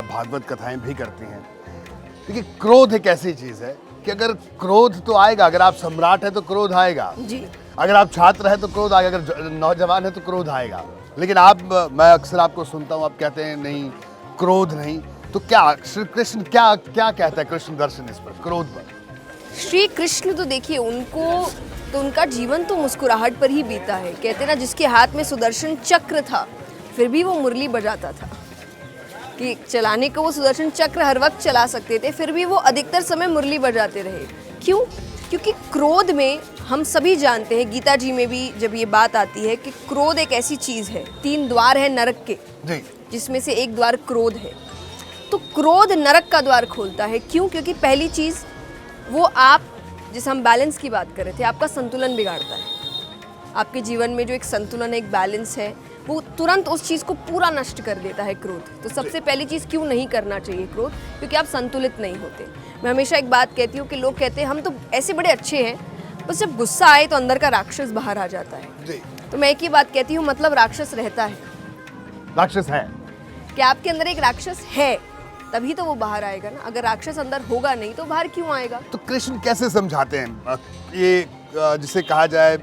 भागवत कथाएं भी करती हैं। देखिए, क्रोध एक ऐसी चीज़ है कि अगर क्रोध तो आएगा, अगर आप सम्राट हैं तो क्रोध आएगा जी। अगर आप छात्र हैं तो क्रोध आएगा, अगर नौजवान है तो क्रोध आएगा। लेकिन आप, मैं अक्सर आपको सुनता हूँ, आप कहते हैं नहीं, क्रोध नहीं। तो क्या श्री कृष्ण क्या क्या कहता है कृष्ण दर्शन इस पर, क्रोध पर? श्री कृष्ण तो देखिए, उनका जीवन तो मुस्कुराहट पर ही बीता है। कहते ना, जिसके हाथ में सुदर्शन चक्र था फिर भी वो मुरली बजाता था। कि चलाने को वो सुदर्शन चक्र हर वक्त चला सकते थे, फिर भी वो अधिकतर समय मुरली बजाते रहे। क्यों? क्योंकि क्रोध में हम सभी जानते हैं, गीता जी में भी जब ये बात आती है कि क्रोध एक ऐसी चीज़ है, 3 द्वार है नरक के, जिसमें से एक द्वार क्रोध है। तो क्रोध नरक का द्वार खोलता है। क्यों? क्योंकि पहली चीज़ वो, आप जिसे हम बैलेंस की बात कर रहे थे, आपका संतुलन बिगाड़ता है। आपके जीवन में जो एक संतुलन है, एक बैलेंस है, वो तुरंत उस चीज़ को पूरा नष्ट कर देता है क्रोध। तो सबसे पहली चीज़, क्यों नहीं करना चाहिए क्रोध? क्योंकि आप संतुलित नहीं होते। मैं हमेशा एक बात कहती हूँ कि लोग कहते हैं हम तो ऐसे बड़े अच्छे हैं, बस जब गुस्सा आए तो अंदर का राक्षस बाहर आ जाता है। तो मैं एक ही बात कहती हूँ, मतलब राक्षस रहता है, राक्षस है कि आपके अंदर एक राक्षस है, तभी तो वो बाहर आएगा ना। अगर राक्षस अंदर होगा नहीं तो बाहर क्यों आएगा? तो कृष्ण कैसे समझाते हैं ये, जिसे कहा जाए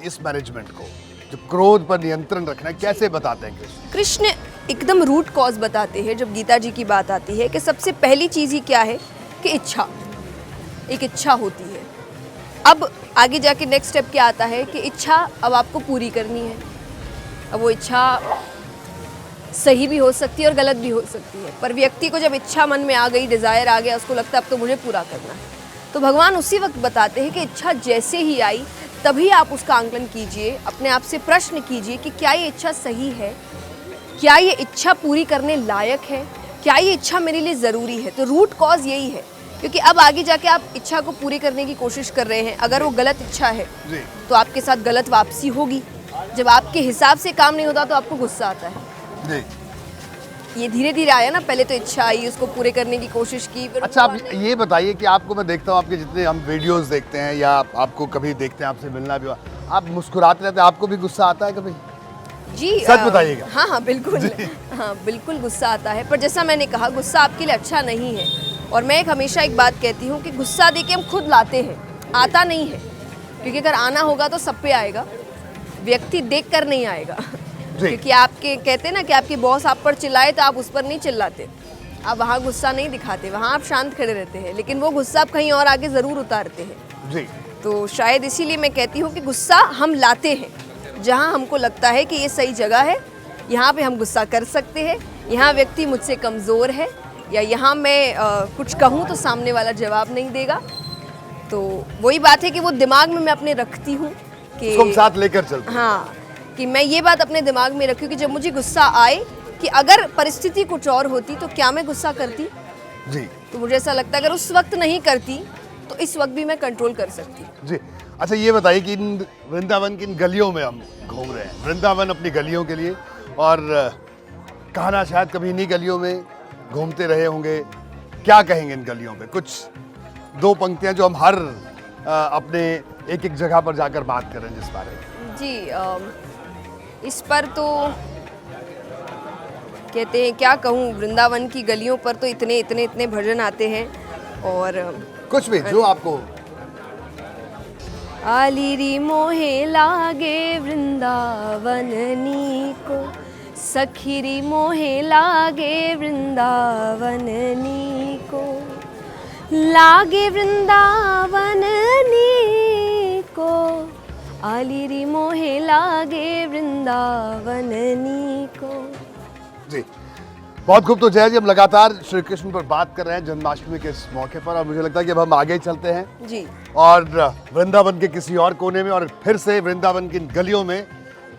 इस मैनेजमेंट को, जो क्रोध पर नियंत्रण रखना, कैसे बताते हैं कृष्ण? कृष्ण एकदम रूट कॉज बताते हैं। जब गीता जी की बात आती है कि सबसे पहली चीज़ ही क्या है कि इच्छा, एक इच्छा होती है। अब आगे जाके नेक्स्ट स्टेप क्या आता है कि इच्छा अब आपको पूरी करनी है। अब वो इच्छा सही भी हो सकती है और गलत भी हो सकती है, पर व्यक्ति को जब इच्छा मन में आ गई, डिज़ायर आ गया, उसको लगता है अब तो मुझे पूरा करना है, तो भगवान उसी वक्त बताते हैं कि इच्छा जैसे ही आई तभी आप उसका आंकलन कीजिए, अपने आप से प्रश्न कीजिए कि क्या ये इच्छा सही है, क्या ये इच्छा पूरी करने लायक है, क्या ये इच्छा मेरे लिए ज़रूरी है। तो रूट कॉज यही है, क्योंकि अब आगे जाके आप इच्छा को पूरी करने की कोशिश कर रहे हैं, अगर वो गलत इच्छा है तो आपके साथ गलत वापसी होगी। जब आपके हिसाब से काम नहीं होता तो आपको गुस्सा आता है। ये धीरे धीरे आया ना, पहले तो इच्छा आई, उसको पूरे करने की कोशिश की। अच्छा, आप ये बताइए कि आपको मैं देखता हूँ, आपके जितने हम वीडियोस देखते हैं या आपको कभी देखते हैं, आपसे मिलना भी हुआ, आप मुस्कुराते रहते हैं, आपको भी गुस्सा आता है कभी? जी, सच बताइएगा। हाँ बिल्कुल, हाँ बिल्कुल गुस्सा आता है, पर जैसा मैंने कहा, गुस्सा आपके लिए अच्छा नहीं है। और मैं हमेशा एक बात कहती हूँ कि गुस्सा देके हम खुद लाते हैं, आता नहीं है। क्योंकि अगर आना होगा तो सब पे आएगा, व्यक्ति देख कर नहीं आएगा। क्योंकि आपके कहते हैं ना कि आपके बॉस आप पर चिल्लाए तो आप उस पर नहीं चिल्लाते, आप वहाँ गुस्सा नहीं दिखाते, वहाँ आप शांत खड़े रहते हैं, लेकिन वो गुस्सा आप कहीं और आगे ज़रूर उतारते हैं। जी। तो शायद इसीलिए मैं कहती हूँ कि गुस्सा हम लाते हैं जहाँ हमको लगता है कि ये सही जगह है, यहाँ पे हम गुस्सा कर सकते हैं, यहाँ व्यक्ति मुझसे कमज़ोर है, या यहाँ मैं कुछ कहूँ तो सामने वाला जवाब नहीं देगा। तो वही बात है कि वो दिमाग में मैं अपने रखती हूँ कि उसको हम साथ लेकर चलते हैं। हाँ, कि मैं ये बात अपने दिमाग में रखूँ कि जब मुझे गुस्सा आए, कि अगर परिस्थिति कुछ और होती तो क्या मैं गुस्सा करती? जी। तो मुझे ऐसा लगता है अगर उस वक्त नहीं करती तो इस वक्त भी मैं कंट्रोल कर सकती। जी। अच्छा, ये बताइए कि इन वृंदावन की इन गलियों में हम घूम रहे हैं, वृंदावन अपनी गलियों के लिए, और कहना शायद कभी इन्हीं गलियों में घूमते रहे होंगे, क्या कहेंगे इन गलियों पे? कुछ 2 पंक्तियां जो हम हर अपने एक एक जगह पर जाकर बात करें जिस बारे में। जी, इस पर तो कहते हैं, क्या कहूँ, वृंदावन की गलियों पर तो इतने भजन आते हैं, और कुछ भी जो आपको। आलिरी मोहे लागे वृंदावन नीको, सखीरी मोहे लागे वृंदावन नीको, लागे वृंदावन नीको, आलिरी मोहे लागे वृंदावन नीको। जी, बहुत खूब। तो जय जी, हम लगातार श्री कृष्ण पर बात कर रहे हैं जन्माष्टमी के इस मौके पर, और मुझे लगता है कि अब हम आगे चलते हैं जी, और वृंदावन के किसी और कोने में, और फिर से वृंदावन की गलियों में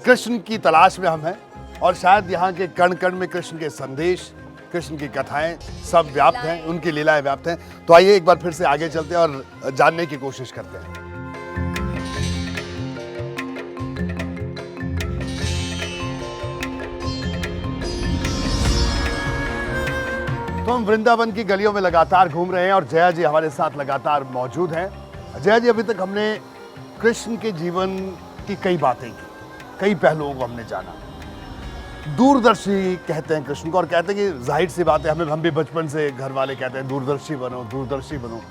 कृष्ण की तलाश में हम हैं, और शायद यहाँ के कण कण में कृष्ण के संदेश, कृष्ण की कथाएं सब व्याप्त हैं, उनकी लीलाएं व्याप्त हैं। तो आइए एक बार फिर से आगे चलते हैं और जानने की कोशिश करते हैं। तो हम वृंदावन की गलियों में लगातार घूम रहे हैं, और जया जी हमारे साथ लगातार मौजूद हैं। जया जी, अभी तक हमने कृष्ण के जीवन की कई बातें की, कई पहलुओं को हमने जाना, दूरदर्शी कहते हैं कृष्ण को, और कहते हैं कि जाहिर सी बात है, हम भी बचपन से घर वाले कहते हैं दूरदर्शी बनो, दूरदर्शी बनो।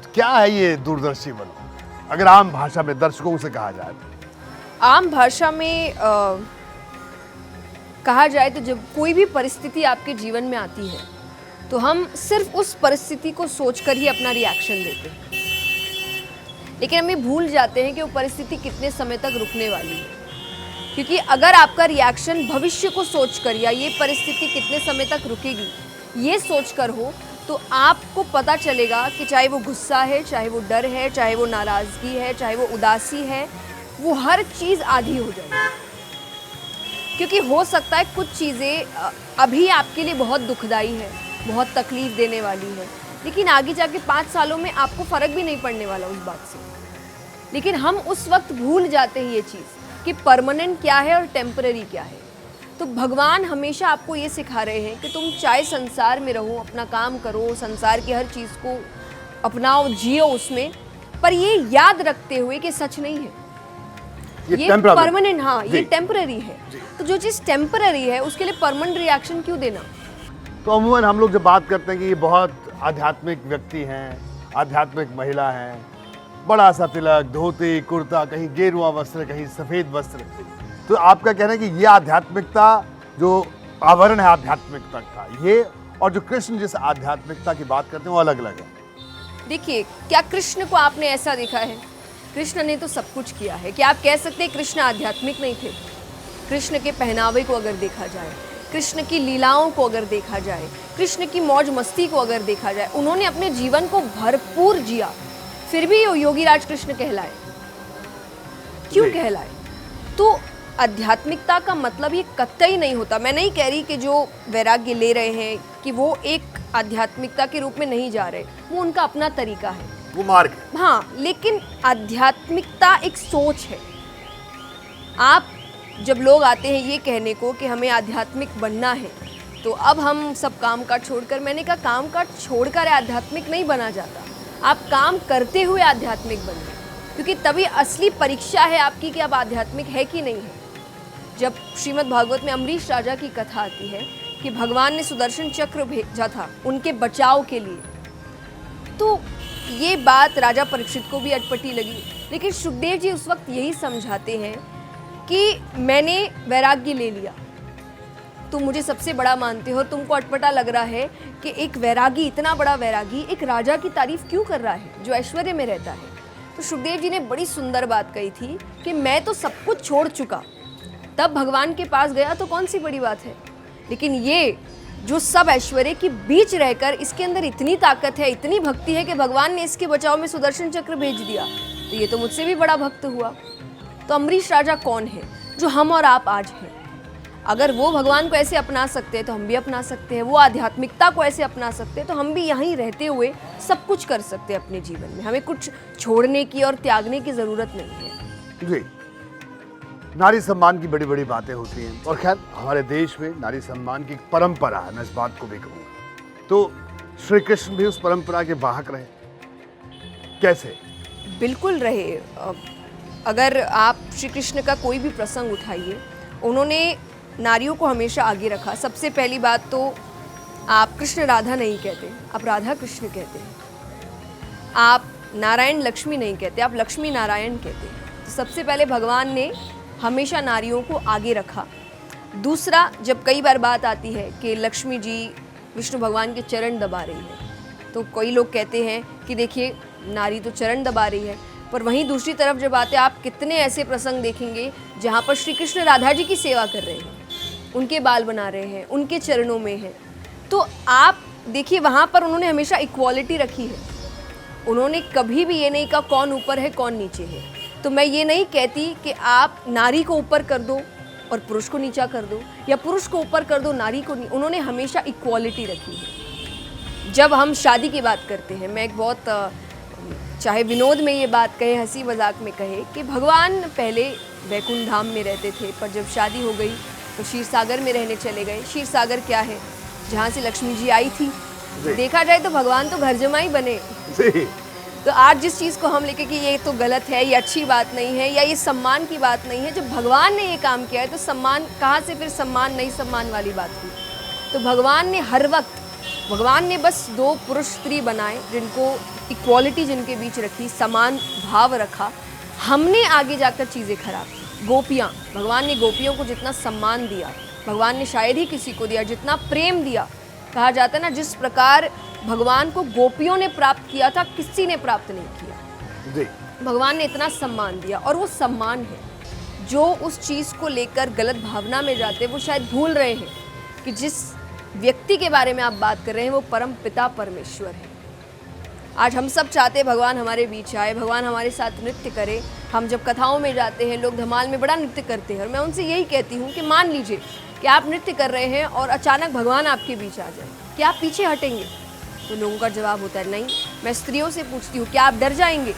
तो क्या है ये दूरदर्शी बनो, अगर आम भाषा में दर्शकों से कहा जाए? आम भाषा में कहा जाए तो जब कोई भी परिस्थिति आपके जीवन में आती है तो हम सिर्फ उस परिस्थिति को सोचकर ही अपना रिएक्शन देते हैं, लेकिन हमें भूल जाते हैं कि वो परिस्थिति कितने समय तक रुकने वाली है। क्योंकि अगर आपका रिएक्शन भविष्य को सोचकर या ये परिस्थिति कितने समय तक रुकेगी ये सोचकर हो, तो आपको पता चलेगा कि चाहे वो गुस्सा है, चाहे वो डर है, चाहे वो नाराज़गी है, चाहे वो उदासी है, वो हर चीज़ आधी हो जाएगी। क्योंकि हो सकता है कुछ चीज़ें अभी आपके लिए बहुत दुखदाई है, बहुत तकलीफ़ देने वाली है, लेकिन आगे जाके 5 सालों में आपको फ़र्क भी नहीं पड़ने वाला उस बात से। लेकिन हम उस वक्त भूल जाते हैं ये चीज़ कि परमानेंट क्या है और टेम्पररी क्या है। तो भगवान हमेशा आपको ये सिखा रहे हैं कि तुम चाहे संसार में रहो, अपना काम करो, संसार की हर चीज़ को अपनाओ, जियो उसमें, पर ये याद रखते हुए कि सच नहीं है ये परमानेंट, हाँ ये टेम्पररी है। तो जो चीज़ टेम्पररी है उसके लिए परमानेंट रिएक्शन क्यों देना। तो अमूमन हम लोग जब बात करते हैं कि ये बहुत आध्यात्मिक व्यक्ति हैं, आध्यात्मिक महिला हैं, बड़ा सा तिलक, धोती, कुर्ता, कहीं गेरुआ वस्त्र, कहीं सफ़ेद वस्त्र, तो आपका कहना है कि ये आध्यात्मिकता जो आवरण है आध्यात्मिकता का, ये और जो कृष्ण जिस आध्यात्मिकता की बात करते हैं वो अलग अलग है? देखिए, क्या कृष्ण को आपने ऐसा देखा है? कृष्ण ने तो सब कुछ किया है। क्या आप कह सकते हैं कृष्ण आध्यात्मिक नहीं थे? कृष्ण के पहनावे को अगर देखा जाए, कृष्ण की लीलाओं को अगर देखा जाए, कृष्ण की मौज मस्ती को अगर देखा जाए, उन्होंने अपने जीवन को भरपूर जिया, फिर भी योगीराज कृष्ण कहलाए। क्यों कहलाए? तो आध्यात्मिकता का मतलब ये कतई नहीं होता, मैं नहीं कह रही कि जो वैराग्य ले रहे हैं कि वो एक आध्यात्मिकता के रूप में नहीं जा रहे, वो उनका अपना तरीका है, वो मार्ग है। हाँ, लेकिन आध्यात्मिकता एक सोच है। आप जब लोग आते हैं ये कहने को कि हमें आध्यात्मिक बनना है, तो अब हम सब काम काज छोड़कर, मैंने कहा काम काज छोड़कर आध्यात्मिक नहीं बना जाता, आप काम करते हुए आध्यात्मिक बनिए, क्योंकि तभी असली परीक्षा है आपकी कि आप आध्यात्मिक है कि नहीं है। जब श्रीमद् भागवत में अम्बरीश राजा की कथा आती है कि भगवान ने सुदर्शन चक्र भेजा था उनके बचाव के लिए, तो ये बात राजा परीक्षित को भी अटपटी लगी, लेकिन सुखदेव जी उस वक्त यही समझाते हैं कि मैंने वैराग्य ले लिया, तुम मुझे सबसे बड़ा मानते हो, तुमको अटपटा लग रहा है कि एक वैरागी, इतना बड़ा वैरागी एक राजा की तारीफ क्यों कर रहा है जो ऐश्वर्य में रहता है। तो सुखदेव जी ने बड़ी सुंदर बात कही थी कि मैं तो सब कुछ छोड़ चुका, तब भगवान के पास गया तो कौन सी बड़ी बात है, लेकिन ये जो सब ऐश्वर्य के बीच रहकर इसके अंदर इतनी ताकत है, इतनी भक्ति है कि भगवान ने इसके बचाव में सुदर्शन चक्र भेज दिया, तो ये तो मुझसे भी बड़ा भक्त हुआ। तो अम्बरीश राजा कौन है जो हम और आप आज हैं? अगर वो भगवान को ऐसे अपना सकते हैं तो हम भी अपना सकते हैं, वो आध्यात्मिकता को ऐसे अपना सकते हैं तो हम भी यहीं रहते हुए सब कुछ कर सकते हैं अपने जीवन में, हमें कुछ छोड़ने की और त्यागने की ज़रूरत नहीं है। जी, नारी सम्मान की बड़ी बड़ी बातें होती हैं, और खैर हमारे देश में नारी सम्मान की परंपरा है, मैं इस बात को भी कहूँगा। तो श्री कृष्ण भी उस परंपरा के वाहक रहे, कैसे? बिल्कुल रहे। अगर आप श्री कृष्ण का कोई भी प्रसंग उठाइए, उन्होंने नारियों को हमेशा आगे रखा। सबसे पहली बात तो आप कृष्ण राधा नहीं कहते, आप राधा कृष्ण कहते हैं। आप नारायण लक्ष्मी नहीं कहते, आप लक्ष्मी नारायण कहते हैं। तो सबसे पहले भगवान ने हमेशा नारियों को आगे रखा। दूसरा, जब कई बार बात आती है कि लक्ष्मी जी विष्णु भगवान के चरण दबा रही है, तो कई लोग कहते हैं कि देखिए नारी तो चरण दबा रही है, पर वहीं दूसरी तरफ जब आते आप कितने ऐसे प्रसंग देखेंगे जहाँ पर श्री कृष्ण राधा जी की सेवा कर रहे हैं, उनके बाल बना रहे हैं, उनके चरणों में हैं। तो आप देखिए वहाँ पर उन्होंने हमेशा इक्वालिटी रखी है, उन्होंने कभी भी ये नहीं कहा कौन ऊपर है कौन नीचे है। तो मैं ये नहीं कहती कि आप नारी को ऊपर कर दो और पुरुष को नीचा कर दो, या पुरुष को ऊपर कर दो नारी को नहीं, उन्होंने हमेशा इक्वालिटी रखी है। जब हम शादी की बात करते हैं, मैं एक बहुत चाहे विनोद में ये बात कहे, हंसी मजाक में कहे कि भगवान पहले वैकुंठ धाम में रहते थे, पर जब शादी हो गई तो क्षीर सागर में रहने चले गए। क्षीर सागर क्या है? जहाँ से लक्ष्मी जी आई थी। देखा जाए तो भगवान तो घर जमाई बने। तो आज जिस चीज़ को हम लेके कि ये तो गलत है, ये अच्छी बात नहीं है, या ये सम्मान की बात नहीं है, जब भगवान ने ये काम किया है तो सम्मान कहाँ से फिर सम्मान नहीं सम्मान वाली बात हुई। तो भगवान ने हर वक्त, भगवान ने बस दो पुरुष स्त्री बनाए जिनको इक्वालिटी जिनके बीच रखी, समान भाव रखा। हमने आगे जाकर चीज़ें खराब की। गोपियाँ, भगवान ने गोपियों को जितना सम्मान दिया, भगवान ने शायद ही किसी को दिया, जितना प्रेम दिया। कहा जाता है ना, जिस प्रकार भगवान को गोपियों ने प्राप्त किया था, किसी ने प्राप्त नहीं किया जी। भगवान ने इतना सम्मान दिया। और वो सम्मान है, जो उस चीज़ को लेकर गलत भावना में जाते वो शायद भूल रहे हैं कि जिस व्यक्ति के बारे में आप बात कर रहे हैं वो परम पिता परमेश्वर है। आज हम सब चाहते हैं भगवान हमारे बीच आए, भगवान हमारे साथ नृत्य करे। हम जब कथाओं में जाते हैं, लोग धमाल में बड़ा नृत्य करते हैं, और मैं उनसे यही कहती हूँ कि मान लीजिए कि आप नृत्य कर रहे हैं और अचानक भगवान आपके बीच आ जाए, क्या आप पीछे हटेंगे? तो लोगों का जवाब होता है नहीं। मैं स्त्रियों से पूछती हूँ, क्या आप डर जाएंगे?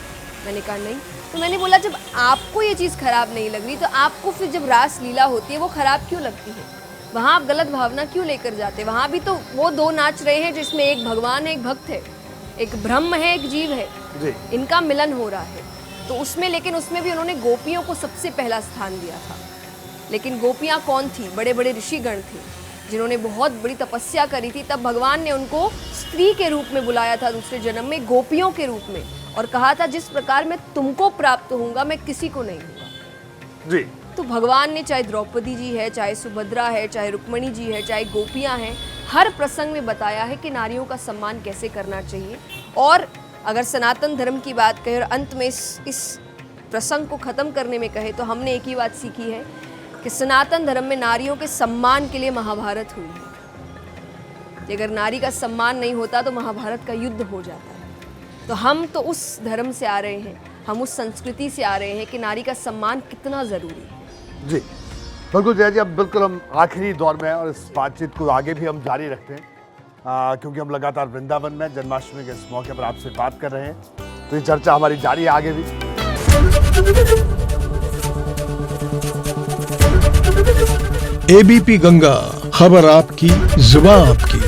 मैंने कहा नहीं। तो मैंने बोला, जब आपको ये चीज़ खराब नहीं लग रही तो आपको फिर जब रास लीला होती है वो खराब क्यों लगती है? वहाँ आप गलत भावना क्यों लेकर जाते? वहाँ भी तो वो दो नाच रहे हैं जिसमें एक भगवान है, एक भक्त है, एक ब्रह्म है, एक जीव है जी। इनका मिलन हो रहा है। तो उसमें, लेकिन उसमें भी उन्होंने गोपियों को सबसे पहला स्थान दिया था। लेकिन गोपियाँ कौन थी? बड़े बड़े ऋषिगण थे जिन्होंने बहुत बड़ी तपस्या करी थी। तब भगवान ने उनको स्त्री के रूप में बुलाया था दूसरे जन्म में, गोपियों के रूप में, और कहा था जिस प्रकार मैं तुमको प्राप्त होऊंगा मैं किसी को नहीं दूंगा जी। तो भगवान ने, चाहे द्रौपदी जी है, चाहे सुभद्रा है, चाहे रुक्मणी जी है, चाहे गोपियाँ हैं, हर प्रसंग में बताया है कि नारियों का सम्मान कैसे करना चाहिए। और अगर सनातन धर्म की बात कहें और अंत में इस प्रसंग को ख़त्म करने में कहे तो हमने एक ही बात सीखी है कि सनातन धर्म में नारियों के सम्मान के लिए महाभारत हुई है। कि अगर नारी का सम्मान नहीं होता तो महाभारत का युद्ध हो जाता है। तो हम तो उस धर्म से आ रहे हैं, हम उस संस्कृति से आ रहे हैं कि नारी का सम्मान कितना ज़रूरी है। जी बिल्कुल जया जी, अब बिल्कुल हम आखिरी दौर में हैं और इस बातचीत को आगे भी हम जारी रखते हैं क्योंकि हम लगातार वृंदावन में जन्माष्टमी के इस मौके पर आपसे बात कर रहे हैं। तो ये चर्चा हमारी जारी है आगे भी। एबीपी गंगा, खबर आपकी, जुबान आपकी।